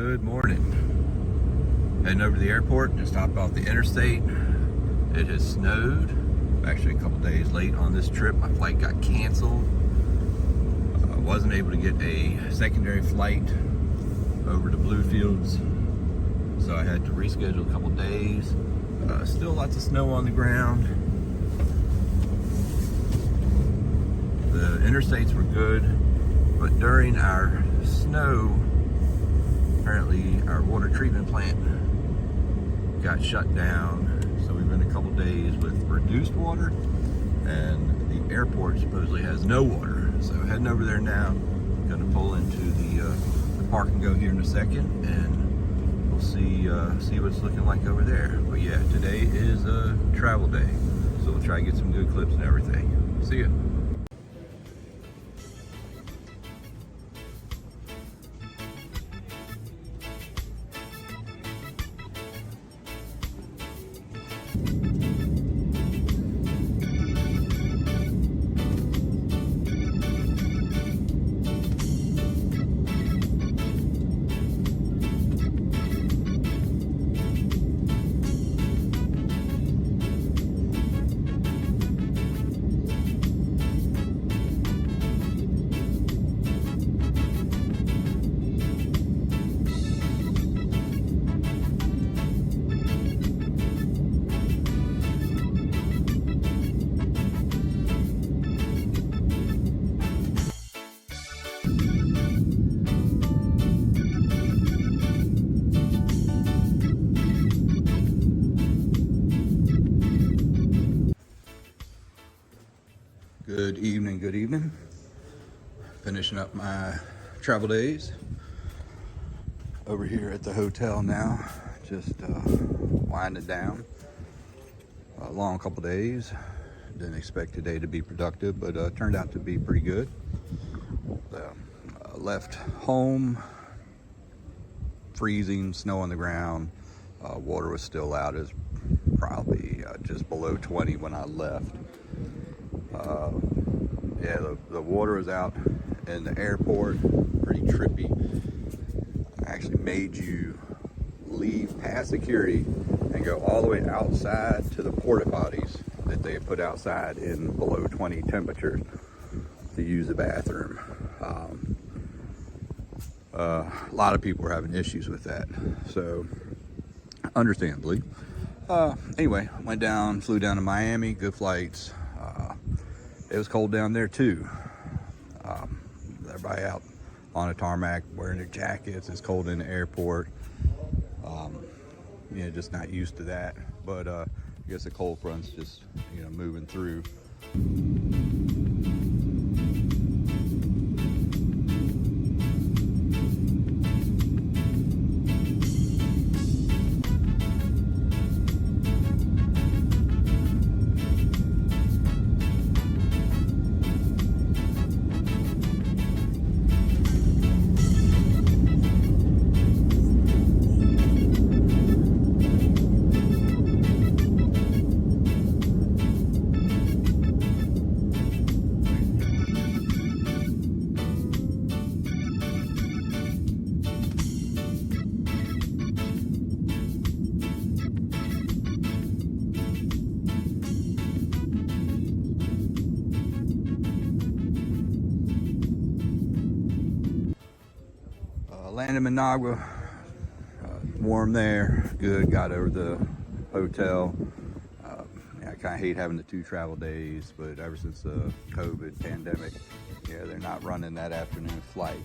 Good morning. Heading over to the airport, just hopped off the interstate. It has snowed. Actually a couple days late on this trip. My flight got canceled. I wasn't able to get a secondary flight over to Bluefields, so I had to reschedule a couple days. Still lots of snow on the ground. The interstates were good, but during our snow, apparently our water treatment plant got shut down, so we've been a couple days with reduced water, and the airport supposedly has no water. So heading over there now, gonna pull into the park and go here in a second, and we'll see what it's looking like over there. But yeah, today is a travel day, so we'll try to get some good clips and everything. See ya. Good evening. Finishing up my travel days over here at the hotel now. Just winding down. A long couple days. Didn't expect today to be productive, but turned out to be pretty good. Left home, freezing, snow on the ground. Water was still out. It was probably just below 20 when I left. Yeah, the water was out in the airport, pretty trippy. I actually made you leave past security and go all the way outside to the porta potties that they put outside in below 20 temperatures to use the bathroom. A lot of people were having issues with that, so understandably. Anyway, flew down to Miami, good flights. It was cold down there too. Everybody out on a tarmac wearing their jackets. It's cold in the airport. Just not used to that. But I guess the cold front's just moving through. Landed in Managua, warm there, good, got over the hotel. I kind of hate having the 2 travel days, but ever since the COVID pandemic, yeah, they're not running that afternoon flight.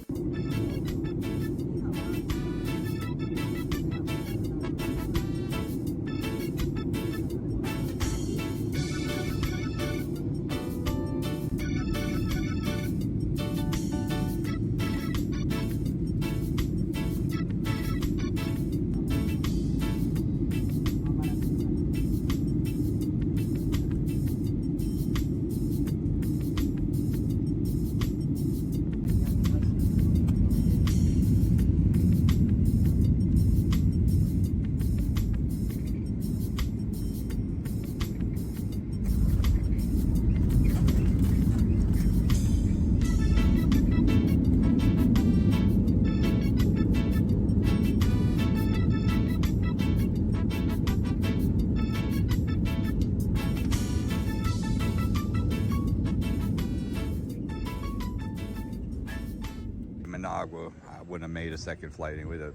Managua, I wouldn't have made a second flight anyway. The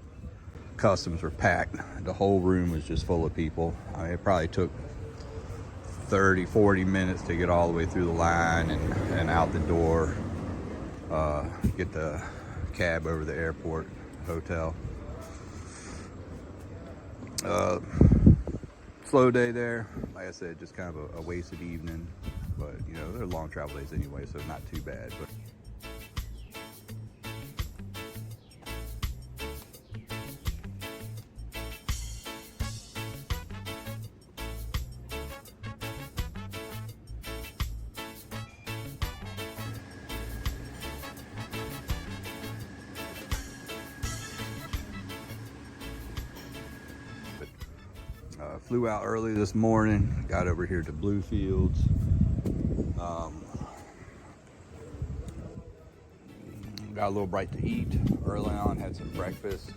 customs were packed. The whole room was just full of people. I mean, it probably took 30-40 minutes to get all the way through the line and out the door, get the cab over the airport hotel. Slow day there. Like I said, just kind of a wasted evening, but you know, they're long travel days anyway, so not too bad. But flew out early this morning, got over here to Bluefields. Got a little bite to eat early on, had some breakfast.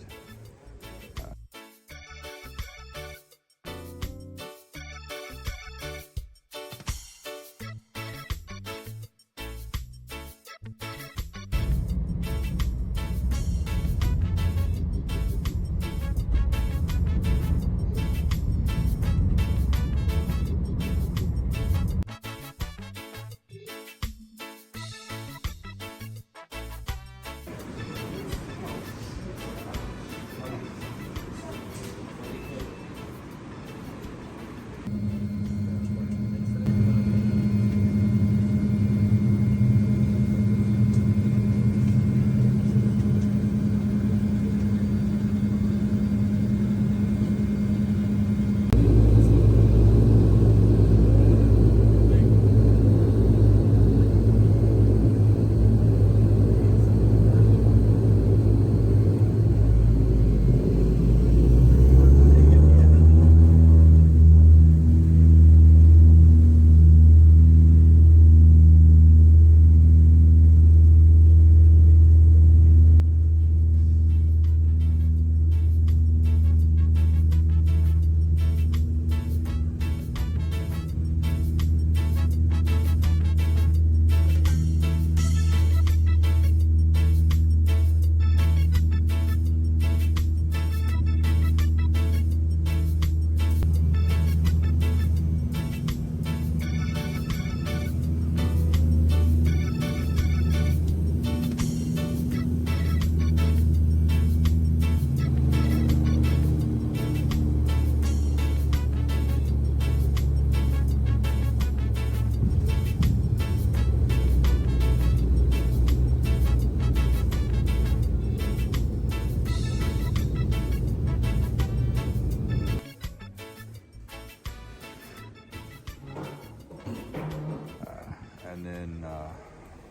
And then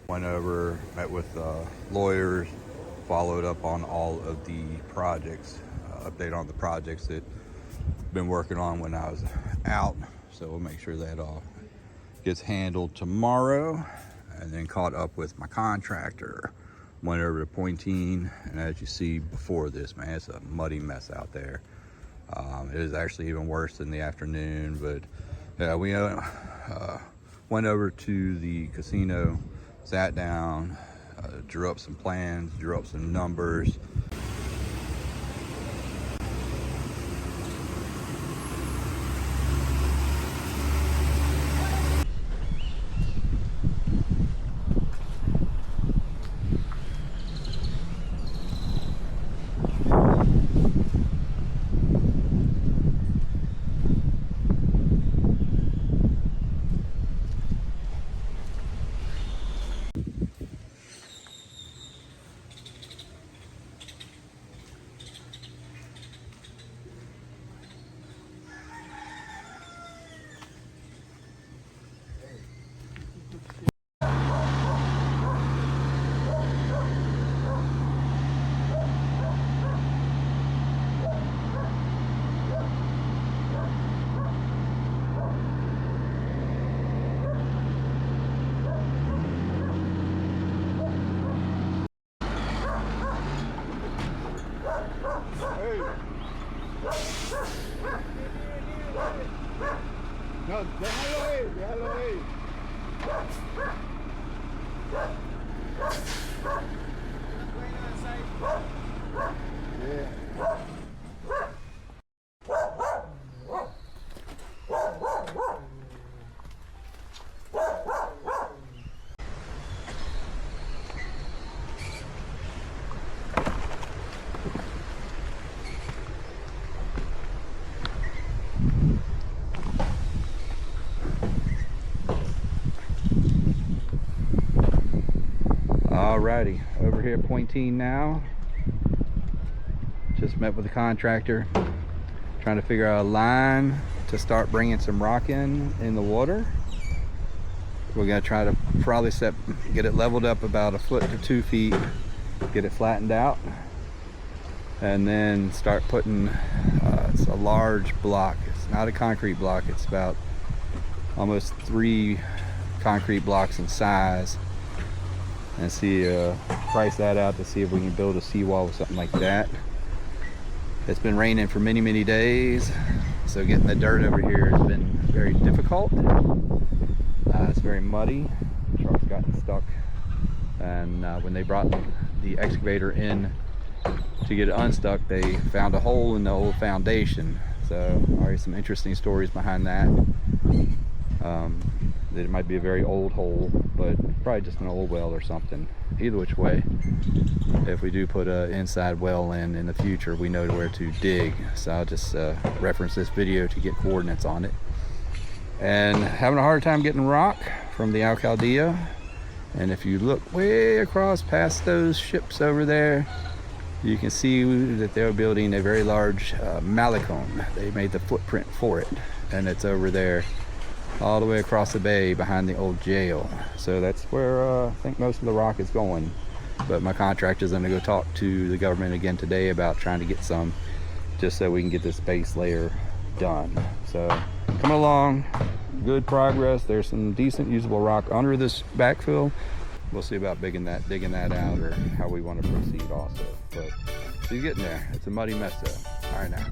went over, met with lawyers, followed up on all of the projects, update on the projects that I've been working on when I was out. So we'll make sure that all gets handled tomorrow. And then caught up with my contractor, went over to Pointine, and as you see before this, man, it's a muddy mess out there. It is actually even worse in the afternoon, but yeah, we went over to the casino, sat down, drew up some plans, drew up some numbers. Alrighty, over here at Pointine now. Just met with the contractor, trying to figure out a line to start bringing some rock in the water. We're gonna try to probably get it leveled up about 1 foot to 2 feet, get it flattened out, and then start putting, it's a large block. It's not a concrete block, it's about almost 3 concrete blocks in size, and see, price that out to see if we can build a seawall with something like that. It's been raining for many days, so getting the dirt over here has been very difficult. It's very muddy. The truck's gotten stuck, and when they brought the excavator in to get it unstuck, they found a hole in the old foundation. So already some interesting stories behind that. It might be a very old hole, but probably just an old well or something. Either which way, if we do put an inside well in the future, we know where to dig. So I'll just reference this video to get coordinates on it. And having a hard time getting rock from the Alcaldía. And if you look way across past those ships over there, you can see that they're building a very large malecón. They made the footprint for it, and it's over there all the way across the bay behind the old jail. So that's where I think most of the rock is going. But my contractor's gonna go talk to the government again today about trying to get some, just so we can get this base layer done. So coming along, good progress. There's some decent usable rock under this backfill. We'll see about digging that out, or how we want to proceed also. But she's getting there. It's a muddy mess though. All right now.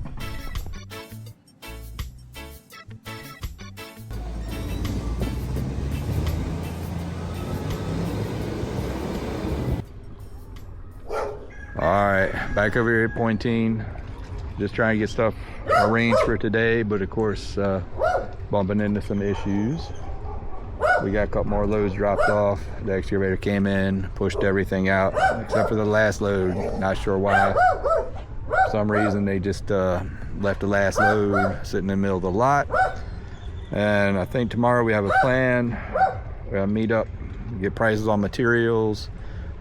All right, back over here at Pointine. Just trying to get stuff arranged for today, but of course, bumping into some issues. We got a couple more loads dropped off. The excavator came in, pushed everything out, except for the last load. Not sure why. For some reason, they just left the last load sitting in the middle of the lot. And I think tomorrow we have a plan. We're gonna meet up, get prices on materials.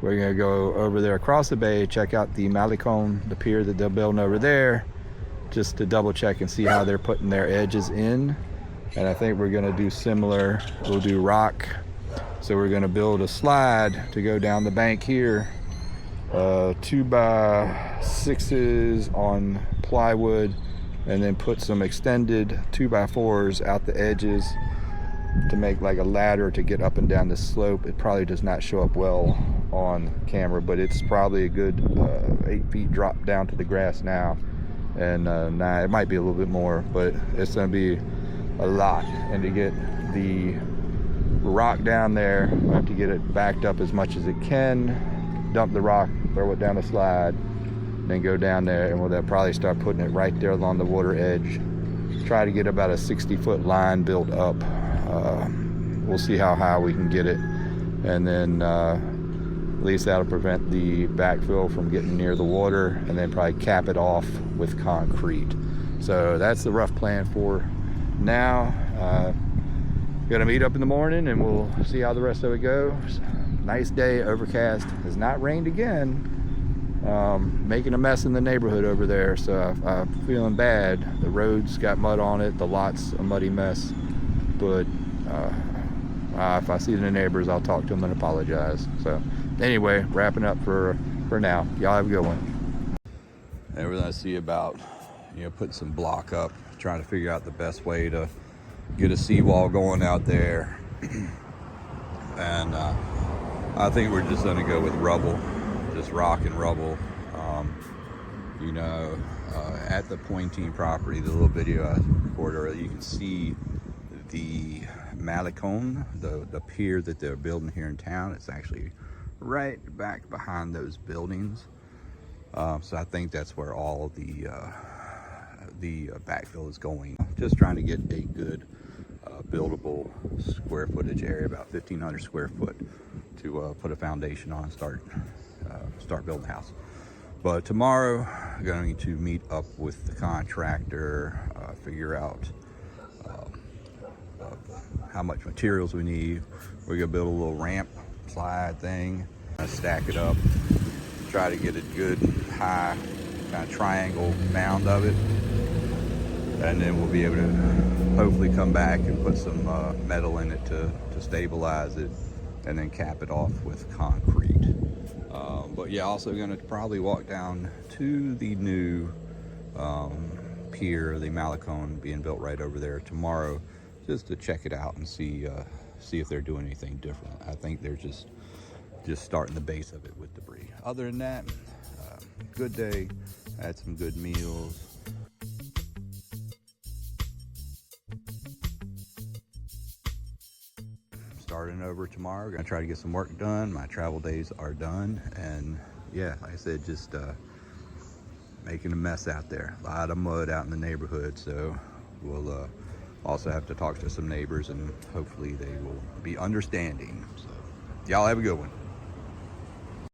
We're gonna go over there across the bay, check out the malecón, the pier that they're building over there, just to double check and see how they're putting their edges in. And I think we're gonna do similar. We'll do rock. So we're gonna build a slide to go down the bank here. 2x6s on plywood, and then put some extended 2x4s out the edges to make like a ladder to get up and down the slope. It probably does not show up well on camera, but it's probably a good 8 feet drop down to the grass now. And it might be a little bit more, but it's gonna be a lot. And to get the rock down there, I have to get it backed up as much as it can, dump the rock, throw it down the slide, then go down there, and we'll probably start putting it right there along the water edge. Try to get about a 60-foot line built up. We'll see how high we can get it, and then at least that'll prevent the backfill from getting near the water, and then probably cap it off with concrete. So that's the rough plan for now. Gonna meet up in the morning and we'll see how the rest of it goes. Nice day, overcast, has not rained again. Making a mess in the neighborhood over there, so I'm feeling bad. The road's got mud on it, the lot's a muddy mess, but if I see the neighbors, I'll talk to them and apologize. So anyway, wrapping up for now. Y'all have a good one. And we're gonna see about, putting some block up, trying to figure out the best way to get a seawall going out there. And I think we're just gonna go with rubble, just rock and rubble. At the Pointine property, the little video I recorded earlier, you can see the malecón, the pier that they're building here in town. It's actually right back behind those buildings. So I think that's where all of the backfill is going. Just trying to get a good buildable square footage area, about 1,500 square foot, to put a foundation on and start building the house. But tomorrow, I'm going to meet up with the contractor, figure out how much materials we need. We're gonna build a little ramp slide thing. Stack it up, try to get a good high kind of triangle mound of it, and then we'll be able to hopefully come back and put some metal in it to stabilize it, and then cap it off with concrete. But yeah, also gonna probably walk down to the new pier, the Malecone being built right over there tomorrow, just to check it out and see if they're doing anything different. I think they're just starting the base of it with debris. Other than that, good day. Had some good meals. Starting over tomorrow, gonna try to get some work done. My travel days are done, and yeah, like I said, just making a mess out there. A lot of mud out in the neighborhood, so we'll also have to talk to some neighbors, and hopefully they will be understanding. So y'all have a good one.